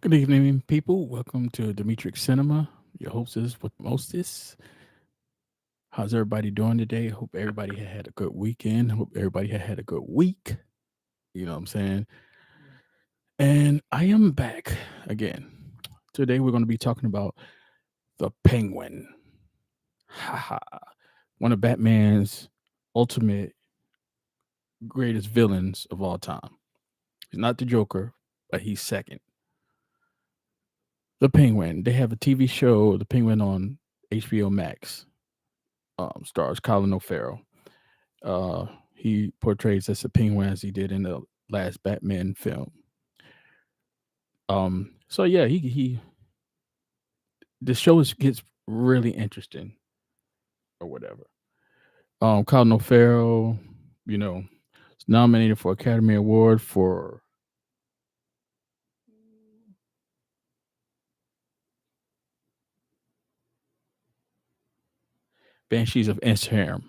Good evening, people. Welcome to Demetric Cinema. Your hostess with mostest. How's everybody doing today? Hope everybody had a good weekend. Hope everybody had a good week. You know what I'm saying? And I am back again. Today we're going to be talking about the Penguin. Haha. One of Batman's ultimate greatest villains of all time. He's not the Joker, but he's second. The Penguin. They have a TV show, The Penguin, on HBO Max. Stars Colin O'Farrell. Uh, he portrays as a penguin as he did in the last Batman film. So yeah, he the show gets really interesting or whatever. Colin O'Farrell, you know, is nominated for Academy Award for Banshees of Inisherin.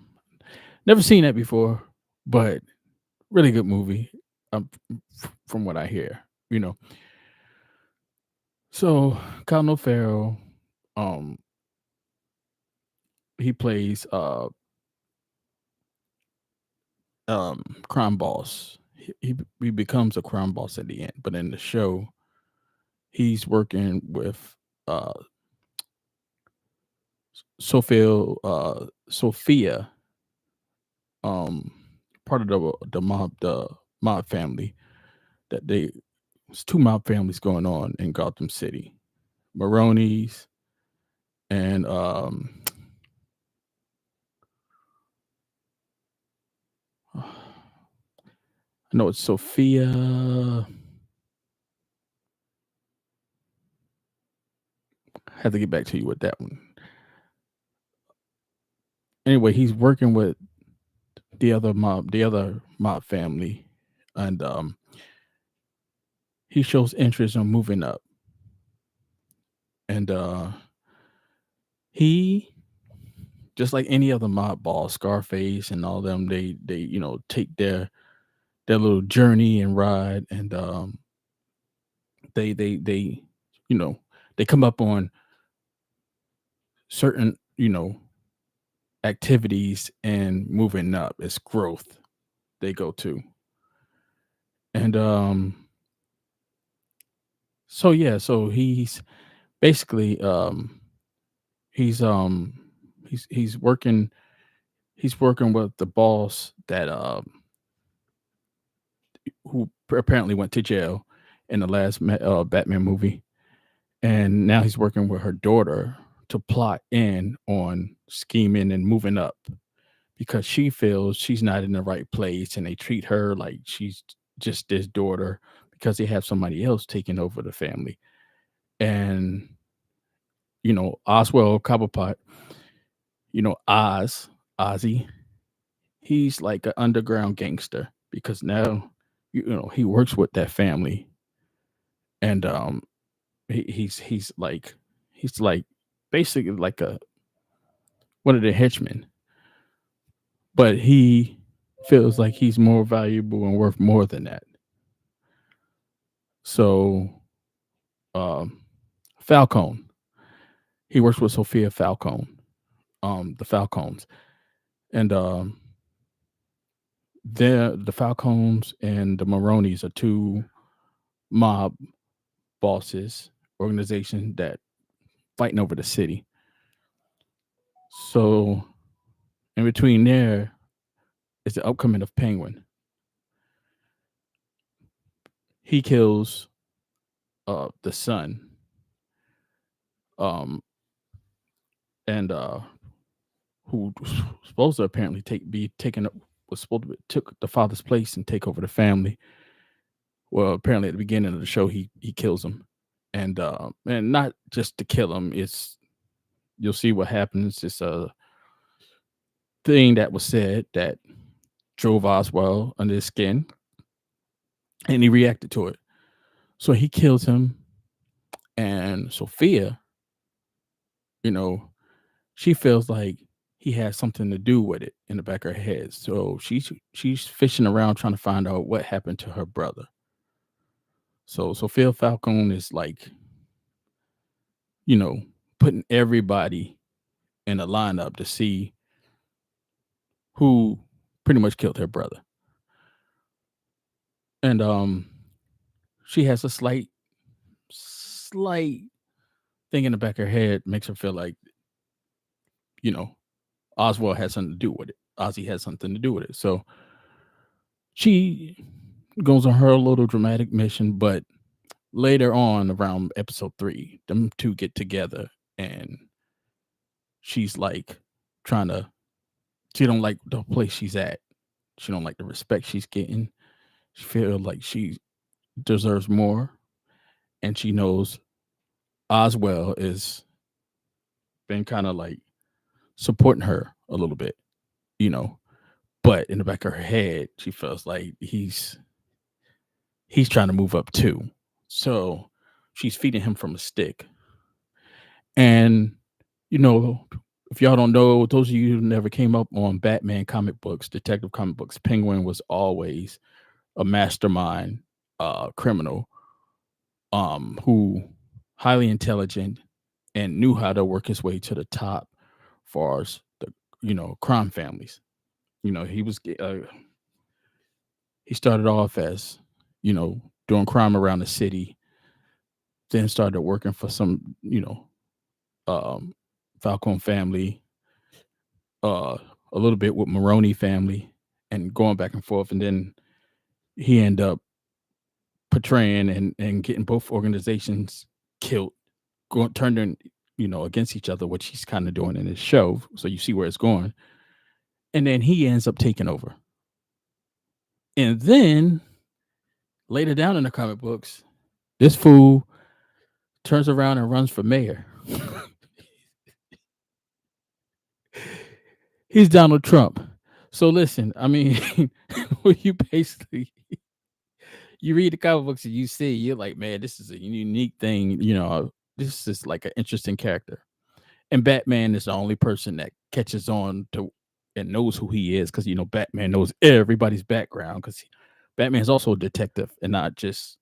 Never seen that before, but really good movie. From what I hear, you know. So Colin O'Farrell, um, he plays crime boss. He becomes a crime boss at the end, but in the show, he's working with uh Sophia, um part of the mob family. That they There's two mob families going on in Gotham City. Maroney's and I know it's Sophia. I have to get back to you with that one. Anyway, he's working with the other mob family, and he shows interest in moving up, and he, just like any other mob boss, Scarface and all them, they take their little journey and ride, and they you know they come up on certain activities and moving up. It's growth they go to, and so yeah, so he's basically he's um he's working with the boss that who apparently went to jail in the last Batman movie, and now he's working with her daughter to plot in on scheming and moving up because she feels she's not in the right place, and they treat her like she's just this daughter because they have somebody else taking over the family. And Oswald Cobblepot, Ozzy, he's like an underground gangster because now he works with that family, and he's like basically like a one of the henchmen, but he feels like he's more valuable and worth more than that. So um, Falcone, he works with Sophia Falcone, the Falcones, and the Falcones and the Maronis are two mob bosses organization that fighting over the city. So in between there is the upcoming of Penguin. He kills the son, um, and who was supposed to apparently take be taken up was supposed to took the father's place and take over the family. Well, apparently at the beginning of the show, he kills him, and not just to kill him. It's You'll see what happens. It's a thing that was said that drove Oswald under his skin, and he reacted to it. So he kills him, and Sophia, you know, she feels like he has something to do with it in the back of her head. So she's fishing around trying to find out what happened to her brother. So Phil Falcone is like, you know, putting everybody in a lineup to see who pretty much killed her brother. And she has a slight thing in the back of her head makes her feel like, you know, Oswald had something to do with it. Ozzy had something to do with it. So she goes on her little dramatic mission, but later on around episode 3, them two get together and she's like trying to she don't like the place she's at. She don't like the respect she's getting. She feel like she deserves more, and she knows Oswell is been kind of like supporting her a little bit, you know. But in the back of her head, she feels like he's trying to move up too. So she's feeding him from a stick. And you know, if y'all don't know, those of you who never came up on Batman comic books, Detective comic books, Penguin was always a mastermind criminal who highly intelligent and knew how to work his way to the top far as the crime families. He started off as doing crime around the city, then started working for some um, Falcone family, a little bit with Maroney family, and going back and forth, and then he ended up portraying and getting both organizations killed, going turning against each other, which he's kind of doing in his show. So you see where it's going, and then he ends up taking over. And then later down in the comic books, this fool turns around and runs for mayor. He's Donald Trump. So listen, I mean, you basically you read the comic books and you see, you're like, man, this is a unique thing. This is like an interesting character. And Batman is the only person that catches on to and knows who he is, because Batman knows everybody's background, because Batman's also a detective and not just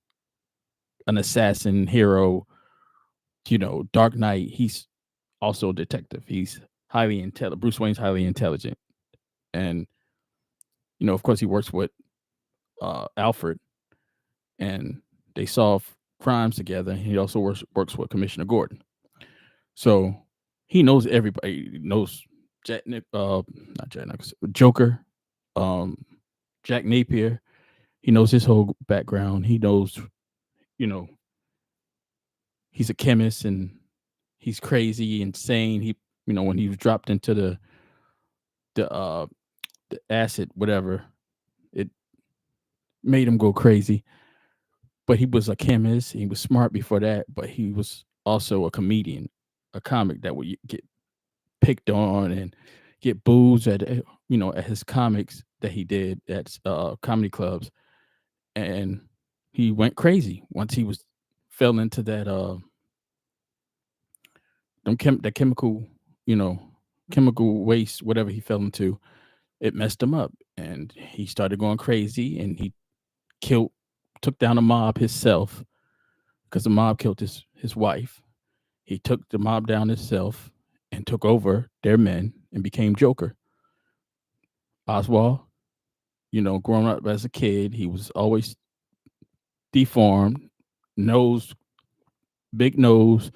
an assassin hero. Dark Knight, he's also a detective. He's highly intelligent. Bruce Wayne's highly intelligent, and of course, he works with Alfred, and they solve crimes together. He also works with Commissioner Gordon, so he knows everybody. He knows not Jack Nicholson, Joker, um, Jack Napier. He knows his whole background. He knows, you know, he's a chemist and he's crazy, insane. When he was dropped into the uh the acid, whatever, it made him go crazy. But he was a chemist. He was smart before that, but he was also a comedian, a comic that would get picked on and get booed at his comics that he did at comedy clubs, and he went crazy once he was fell into that you know chemical waste, whatever he fell into. It messed him up, and he started going crazy, and he killed took down a mob himself, because the mob killed his wife. He took the mob down himself and took over their men and became Joker. Oswald, growing up as a kid, he was always deformed, nose, big nose.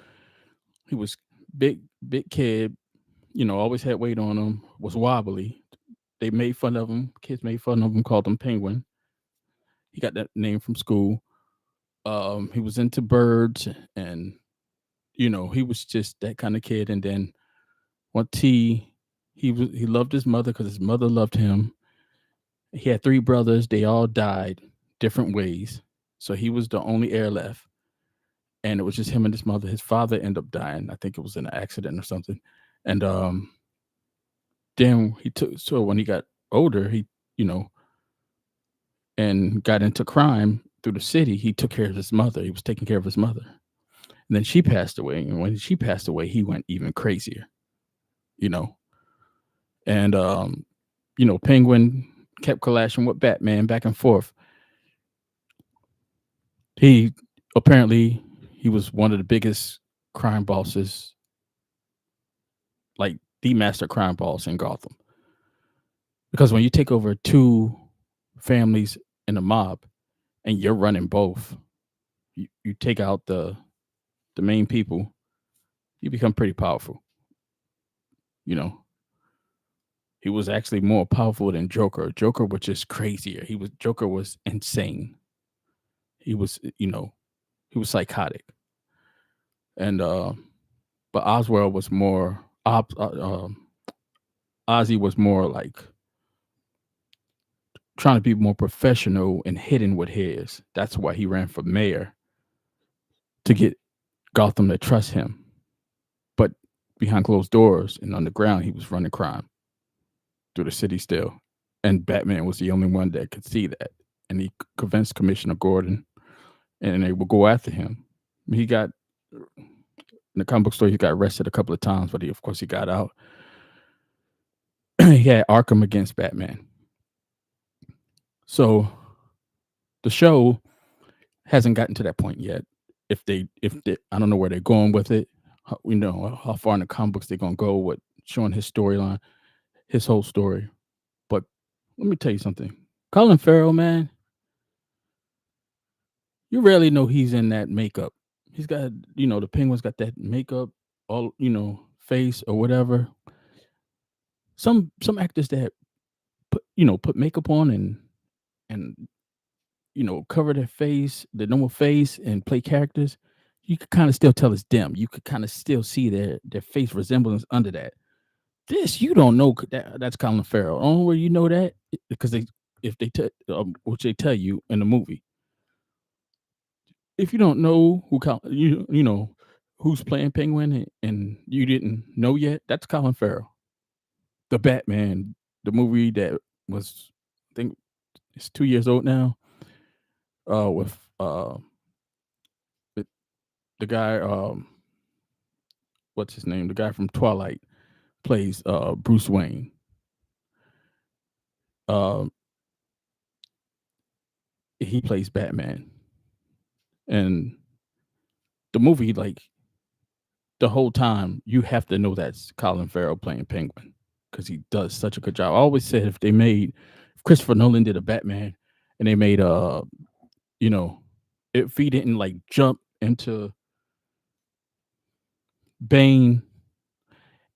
He was big kid, always had weight on him, was wobbly. They made fun of him. Kids made fun of him, called him Penguin. He got that name from school. He was into birds, and he was just that kind of kid. And then once he loved his mother because his mother loved him. He had 3 brothers. They all died different ways. So he was the only heir left. And it was just him and his mother. His father ended up dying. I think it was in an accident or something. And then so when he got older, he, and got into crime through the city, he took care of his mother. He was taking care of his mother. And then she passed away. And when she passed away, he went even crazier, you know. And Penguin kept clashing with Batman back and forth. He apparently he was one of the biggest crime bosses, like the master crime boss in Gotham. Because when you take over two families in a mob and you're running both, you take out the main people, you become pretty powerful. You know, he was actually more powerful than Joker. Joker was just crazier. Joker was insane. He was, he was psychotic. And but Oswald was more Ozzy was more like trying to be more professional and hidden with his. That's why he ran for mayor, to get Gotham to trust him. But behind closed doors and underground, he was running crime through the city still. And Batman was the only one that could see that. And he convinced Commissioner Gordon, and they would go after him. He got in the comic book story. He got arrested a couple of times, but of course he got out. He had Arkham against Batman. So the show hasn't gotten to that point yet. If they, I don't know where they're going with it. We know how far in the comic books they're gonna go with showing his storyline, his whole story. But let me tell you something. Colin Farrell, man, you rarely know he's in that makeup. He's got, the Penguin's got that makeup, all, face or whatever. Some actors that put makeup on and cover their face, the normal face, and play characters, you could kind of still tell it's them. You could kind of still see their face resemblance under that. This you don't know that's Colin Farrell. Only way you know that because they if they tell which they tell you in the movie. If you don't know you know who's playing Penguin and you didn't know yet, that's Colin Farrell. The Batman, the movie that was, I think it's 2 years old now. With the, the guy, what's his name? The guy from Twilight plays Bruce Wayne. Uh, he plays Batman, and the movie, like the whole time, you have to know that's Colin Farrell playing Penguin because he does such a good job. I always said if Christopher Nolan did a Batman and they made you know, if he didn't like jump into Bane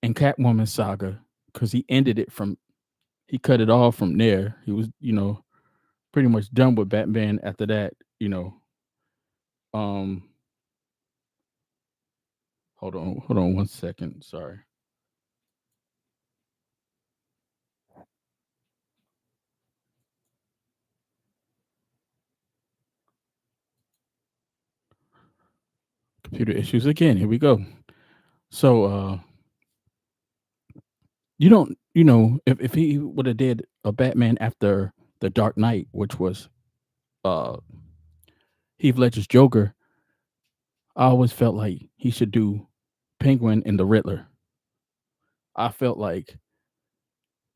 and Catwoman saga, because he cut it off from there. He was, pretty much done with Batman after that. Um, hold on 1 second. Sorry. Computer issues again. Here we go. So you don't, if he would have did a Batman after the Dark Knight, which was uh Heath Ledger's Joker, I always felt like he should do Penguin and the Riddler. I felt like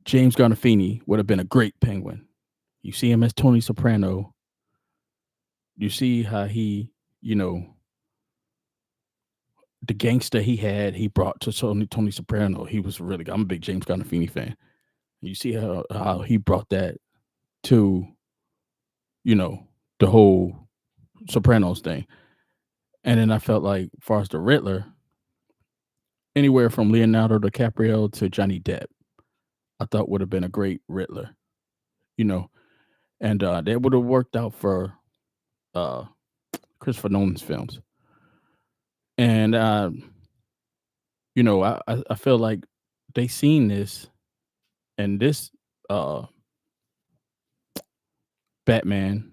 James Gandolfini would have been a great Penguin. You see him as Tony Soprano. You see how he, the gangster he brought to Tony Soprano. He was really good. I'm a big James Gandolfini fan. You see how he brought that to, you know, the whole Sopranos thing. And then I felt like, as far as the Riddler, anywhere from Leonardo DiCaprio to Johnny Depp, I thought would have been a great Riddler, you know, and that would have worked out for uh, Christopher Nolan's films. And I feel like they seen this, and this uh, Batman,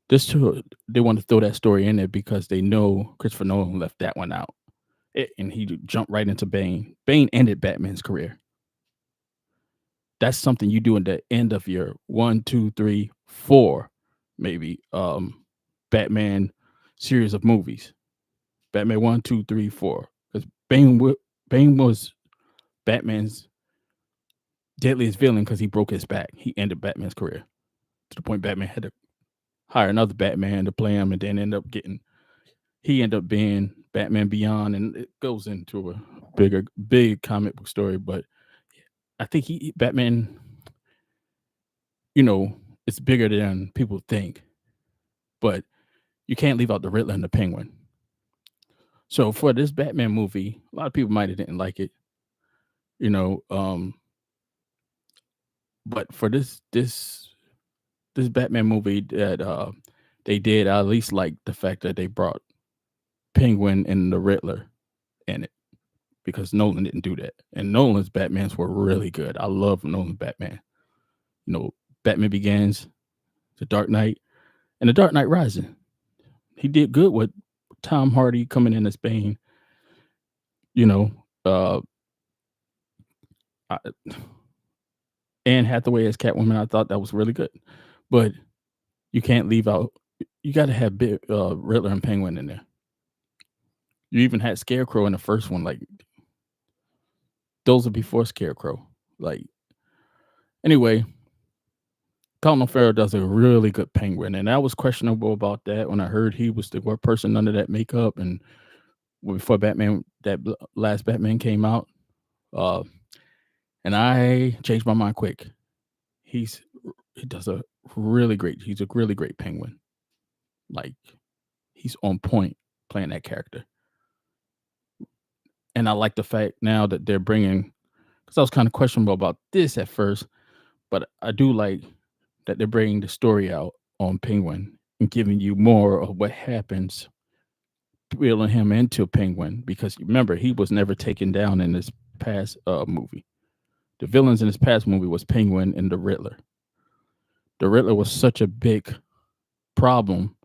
they want to throw that story in there because they know Christopher Nolan left that one out, and he jumped right into Bane. Bane ended Batman's career. That's something you do in the end of your 1, 2, 3, 4, maybe Batman series of movies. Batman 1, 2, 3, 4. Because Bane was Batman's deadliest villain because he broke his back. He ended Batman's career to the point Batman had to hire another Batman to play him, and then he ended up being Batman Beyond, and it goes into a big comic book story. But I think Batman, you know, it's bigger than people think. But you can't leave out the Riddler and the Penguin. So for this Batman movie, a lot of people might have didn't like it, you know. But for this Batman movie that they did, I at least like the fact that they brought Penguin and the Riddler in it, because Nolan didn't do that. And Nolan's Batmans were really good. I love Nolan's Batman. You know, Batman Begins, The Dark Knight, and The Dark Knight Rising. He did good with Tom Hardy coming in as Bane. You know, uh, I, Anne Hathaway as Catwoman. I thought that was really good, but you can't leave out. You got to have Riddler and Penguin in there. You even had Scarecrow in the first one. Like, those are before Scarecrow. Like, anyway, Colin O'Farrell does a really good Penguin, and I was questionable about that when I heard he was the worst person under that makeup, and before last Batman came out, uh, and I changed my mind quick. He does a really great. He's a really great Penguin. Like, he's on point playing that character, and I like the fact now that they're bringing. Because I was kind of questionable about this at first, but I do like that they're bringing the story out on Penguin and giving you more of what happens, wheeling him into Penguin, because remember, he was never taken down in this past movie. The villains in this past movie was Penguin and the Riddler. The Riddler was such a big problem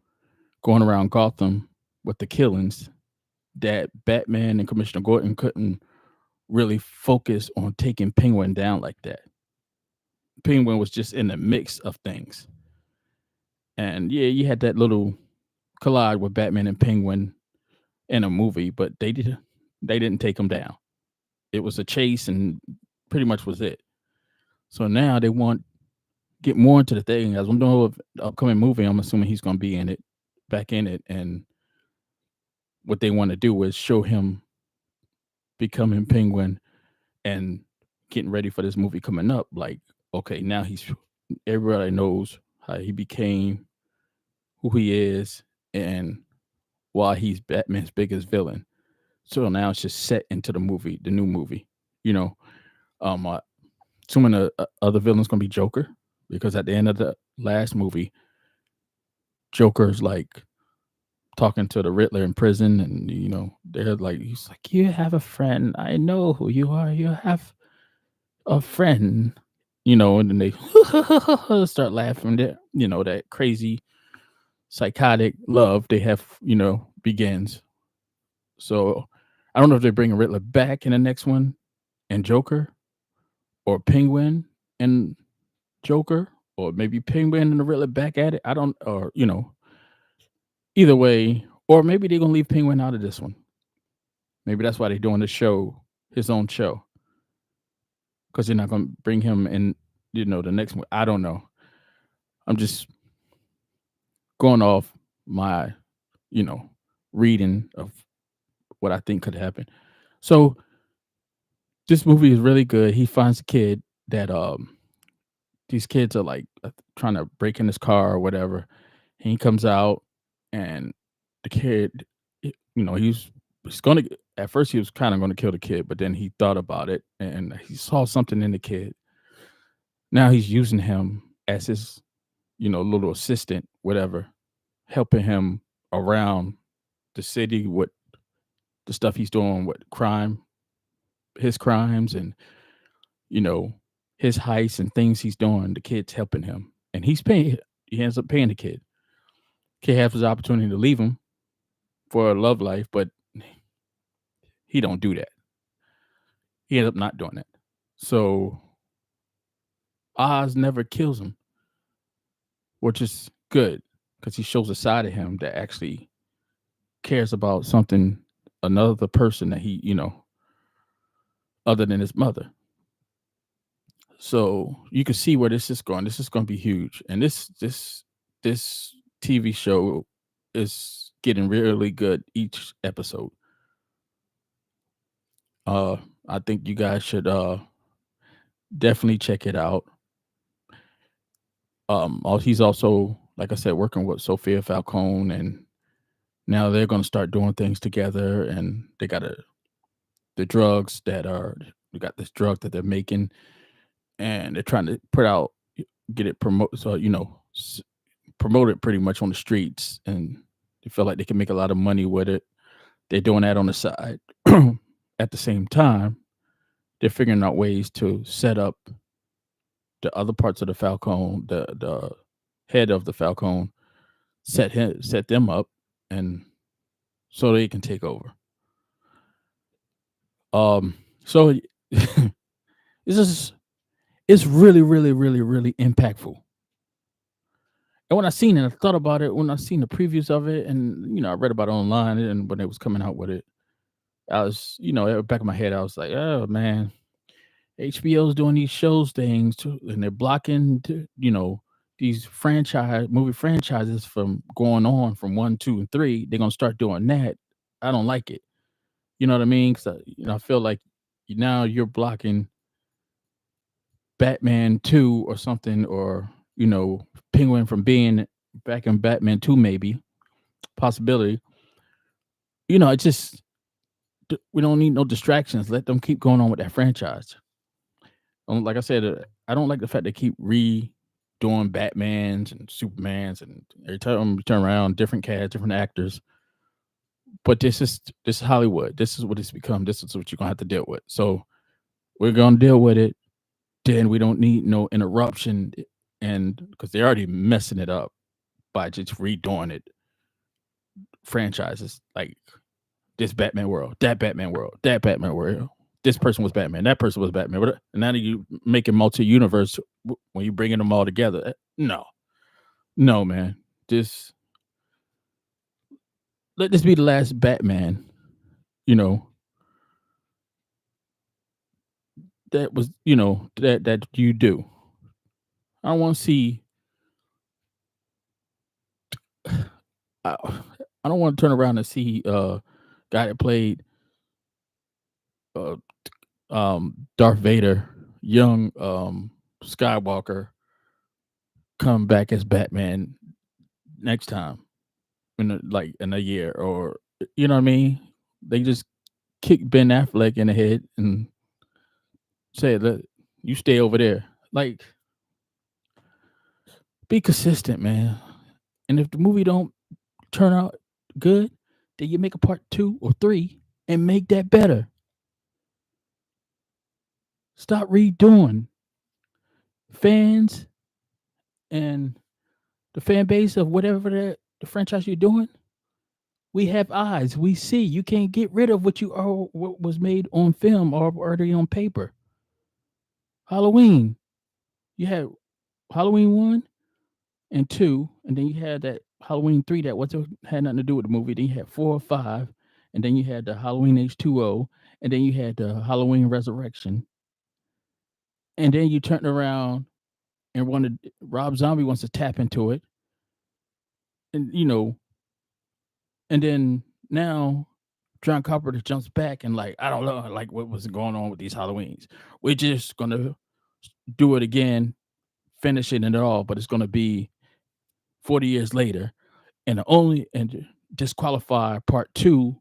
going around Gotham with the killings that Batman and Commissioner Gordon couldn't really focus on taking Penguin down like that. Penguin was just in the mix of things. And yeah, you had that little collide with Batman and Penguin in a movie, but they didn't take him down. It was a chase and pretty much was it. So now they want get more into the thing. As I'm doing with the upcoming movie, I'm assuming he's gonna be in it, back in it, and what they want to do is show him becoming Penguin and getting ready for this movie coming up. Like, okay, now everybody knows how he became, who he is, and why he's Batman's biggest villain. So now it's just set into the new movie. You know, assuming the other villain's gonna be Joker, because at the end of the last movie, Joker's like talking to the Riddler in prison, and they're like, he's like, "You have a friend. I know who you are. You have a friend." And then they start laughing. That crazy psychotic love they have, begins. So I don't know if they bring a Riddler back in the next one and Joker, or Penguin and Joker, or maybe Penguin and the Riddler back at it. I don't, or either way, or maybe they're gonna leave Penguin out of this one. Maybe that's why they're doing the show, his own show, because they're not gonna bring him in. The next one. I don't know. I'm just going off my, reading of what I think could happen. So this movie is really good. He finds a kid that these kids are like trying to break in his car or whatever. And he comes out, and the kid, he's gonna. At first, he was kind of going to kill the kid, but then he thought about it and he saw something in the kid. Now he's using him as his, little assistant, whatever, helping him around the city with the stuff he's doing with his crimes, and you know his heists and things he's doing. The kid's helping him, and he's paying. He ends up paying the kid. Kid has his opportunity to leave him for a love life, but he don't do that. He ends up not doing that. So Oz never kills him, which is good, because he shows a side of him that actually cares about something, another person that he, other than his mother. So you can see where this is going. This is going to be huge, and this TV show is getting really good each episode. Uh, I think you guys should definitely check it out. He's also, like I said, working with Sophia Falcone, and now they're going to start doing things together. And they got the drugs that are we got this drug that they're making, and they're trying to get it promote, so promote it pretty much on the streets, and they feel like they can make a lot of money with it. They're doing that on the side. At the same time, they're figuring out ways to set up the other parts of the Falcone, the head of the Falcone, set them up, and so they can take over. So this is it's really, really, really, really impactful. And when I seen it, I thought about it when I seen the previews of it, and I read about it online, and when it was coming out with it, I was, at the back of my head, I was like, oh man, HBO's doing these shows things too, and they're blocking, these movie franchises from going on from 1, 2, and 3. They're gonna start doing that. I don't like it. You know what I mean? Because I feel like now you're blocking Batman 2 or something, or Penguin from being back in Batman 2, maybe possibility. It just we don't need no distractions. Let them keep going on with that franchise. Like I said, I don't like the fact they keep redoing Batmans and Supermans, and every time we turn around, different cast, different actors. But this is Hollywood. This is what it's become. This is what you're gonna have to deal with. So we're gonna deal with it. Then we don't need no interruption, and because they're already messing it up by just redoing it. Franchises like this Batman world, that Batman world, that Batman world. This person was Batman, that person was Batman. And now that you make it multi-universe when you bringing them all together. No, man. Let this be the last Batman. That was that you do. I don't want to see. I don't want to turn around and see guy that played uh Darth Vader, young Skywalker, come back as Batman next time in a year, or you know what I mean? They just kick Ben Affleck in the head and say that you stay over there. Like, be consistent, man. And if the movie don't turn out good, then you make a part 2 or 3 and make that better. Stop redoing. Fans and the fan base of whatever the franchise you're doing, we have eyes. We see. You can't get rid of what was made on film or already on paper. Halloween, you had Halloween 1 and 2, and then you had that Halloween 3 that had nothing to do with the movie. Then you had 4 or 5, and then you had the Halloween H2O, and then you had the Halloween Resurrection, and then you turned around and Rob Zombie wants to tap into it, and and then now John Carpenter jumps back and I don't know, what was going on with these Halloweens. We're just gonna do it again, finishing it all, but it's gonna be 40 years later, and disqualify part 2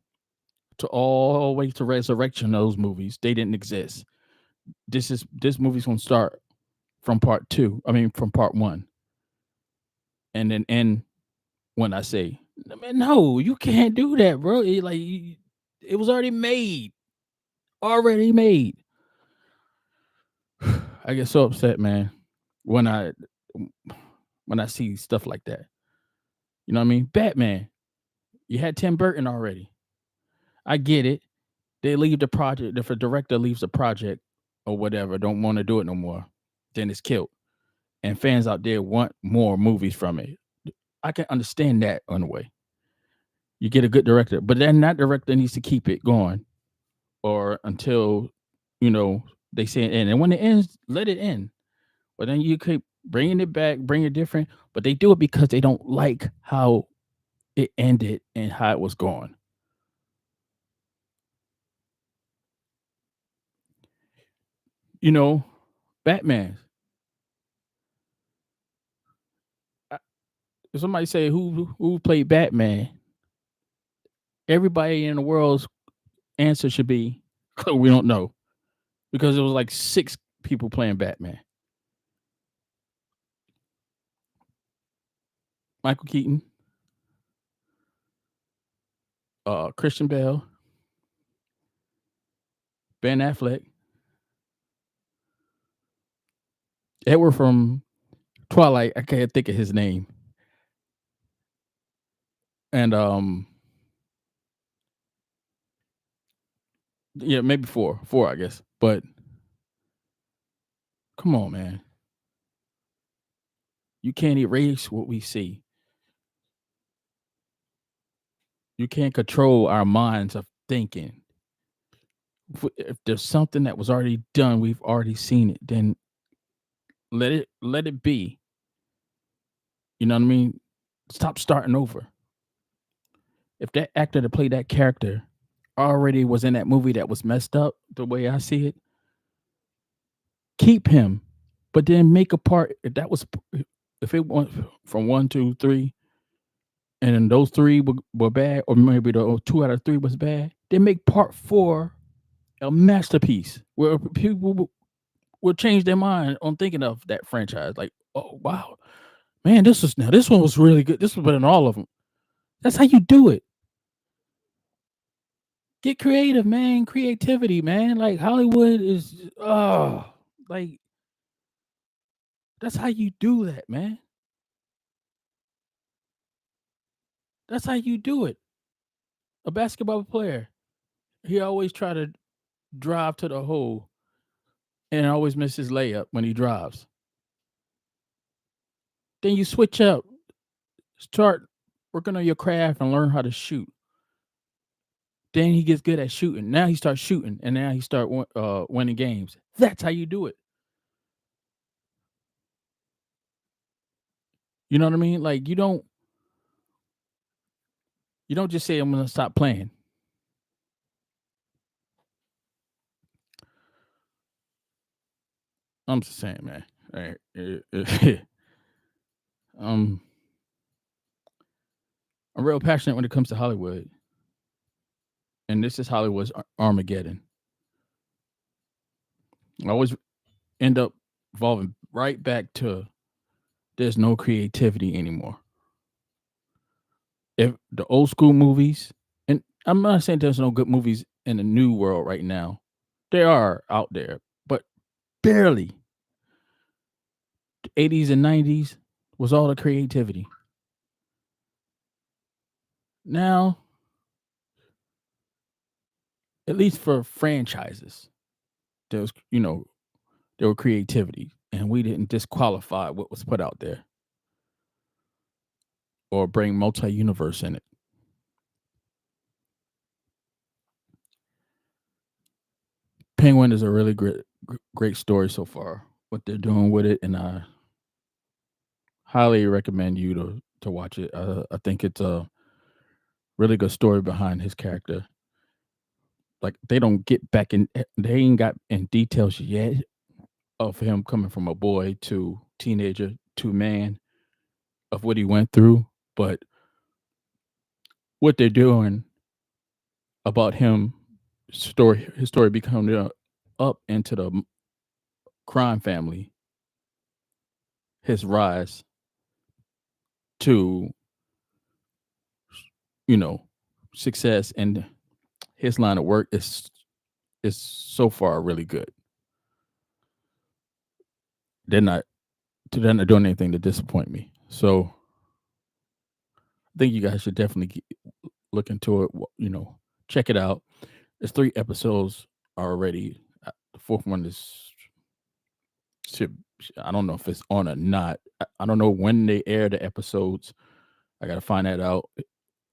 to all the way to Resurrection. Those movies, they didn't exist. This movie's gonna start from part 2. I mean, from part 1, and then end when I say, man, no, you can't do that, bro. It was already made. Already made. I get so upset, man, when I see stuff like that. You know what I mean? Batman. You had Tim Burton already. I get it. They leave the project. If a director leaves a project or whatever, don't want to do it no more, then it's killed. And fans out there want more movies from it. I can understand that in a way. You get a good director, but then that director needs to keep it going, or until they say it end. And when it ends, let it end. But then you keep bringing it back, bring it different, but they do it because they don't like how it ended and how it was going. You know, Batman. If somebody say who played Batman, everybody in the world's answer should be we don't know, because it was like 6 people playing Batman. Michael Keaton, Christian Bale, Ben Affleck, Edward from Twilight. I can't think of his name, and yeah, maybe four, I guess. But come on, man, you can't erase what we see. You can't control our minds of thinking. If there's something that was already done, we've already seen it. Then let it be. You know what I mean? Stop starting over. If that actor that played that character already was in that movie that was messed up, the way I see it, keep him, but then make a part. If it went from 1, 2, 3, and then those three were bad, or maybe the 2 out of 3 was bad, then make part 4 a masterpiece where people will change their mind on thinking of that franchise. Like, oh wow, man, this one was really good. This was better than all of them. That's how you do it. Get creative, man. Creativity, man. Like Hollywood is, like that's how you do that, man. That's how you do it. A basketball player, he always try to drive to the hole and always miss his layup when he drives. Then you switch up, start working on your craft and learn how to shoot. Then he gets good at shooting. Now he starts shooting, and now he start winning games. That's how you do it. You know what I mean? Like you don't just say I'm gonna stop playing. I'm just saying, man. Um, I'm real passionate when it comes to Hollywood, and this is Hollywood's Armageddon. I always end up evolving right back to there's no creativity anymore. If the old school movies, and I'm not saying there's no good movies in the new world right now, there are out there, but barely. The 80s and 90s was all the creativity. Now, at least for franchises, there was, there were creativity, and we didn't disqualify what was put out there or bring multi-universe in it. Penguin is a really great story so far. What they're doing with it, and I highly recommend you to watch it. I think it's a really good story behind his character. Like they don't get back in, they ain't got in details yet of him coming from a boy to teenager to man, of what he went through, but what they're doing about his story becoming up into the crime family, his rise to, you know, success, and his line of work is so far really good. They're not they're not doing anything to disappoint me. So I think you guys should definitely look into it. Check it out. There's 3 episodes already. The fourth one is should I don't know if it's on or not. I don't know when they air the episodes. I gotta find that out.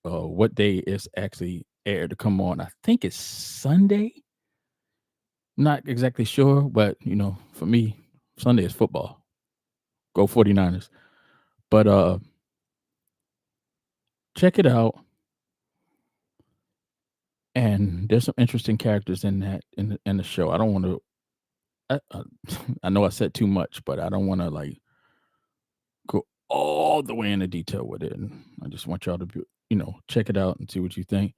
What day it's actually aired to come on. I think it's Sunday. Not exactly sure, but for me, Sunday is football. Go 49ers. But check it out. And there's some interesting characters in that in the show. I don't want to. I know I said too much, but I don't want to like go all the way into detail with it. And I just want y'all to be, check it out and see what you think.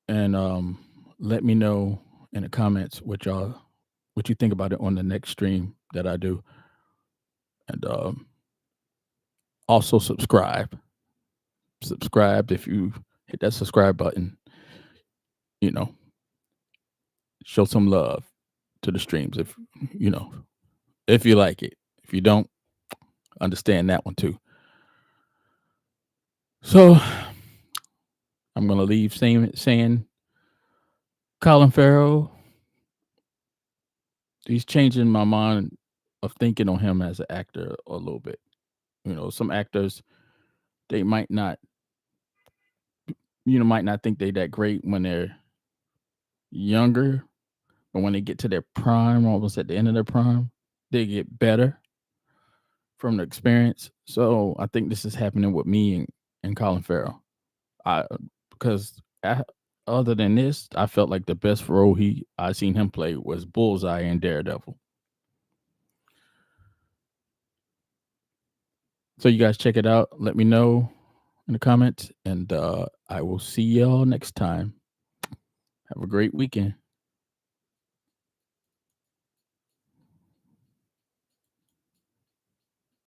And let me know in the comments what you think about it on the next stream that I do. And also subscribe. Subscribe if you hit that subscribe button. You know, show some love to the streams if you like it. If you don't, understand that one too. So I'm gonna leave saying Colin Farrell. He's changing my mind of thinking on him as an actor a little bit. Some actors they might not think they that great when they're younger, but when they get to their prime, almost at the end of their prime, they get better from the experience. So I think this is happening with me and Colin Farrell. Because other than this, I felt like the best role I seen him play was Bullseye in Daredevil. So you guys check it out. Let me know in the comments, and I will see y'all next time. Have a great weekend.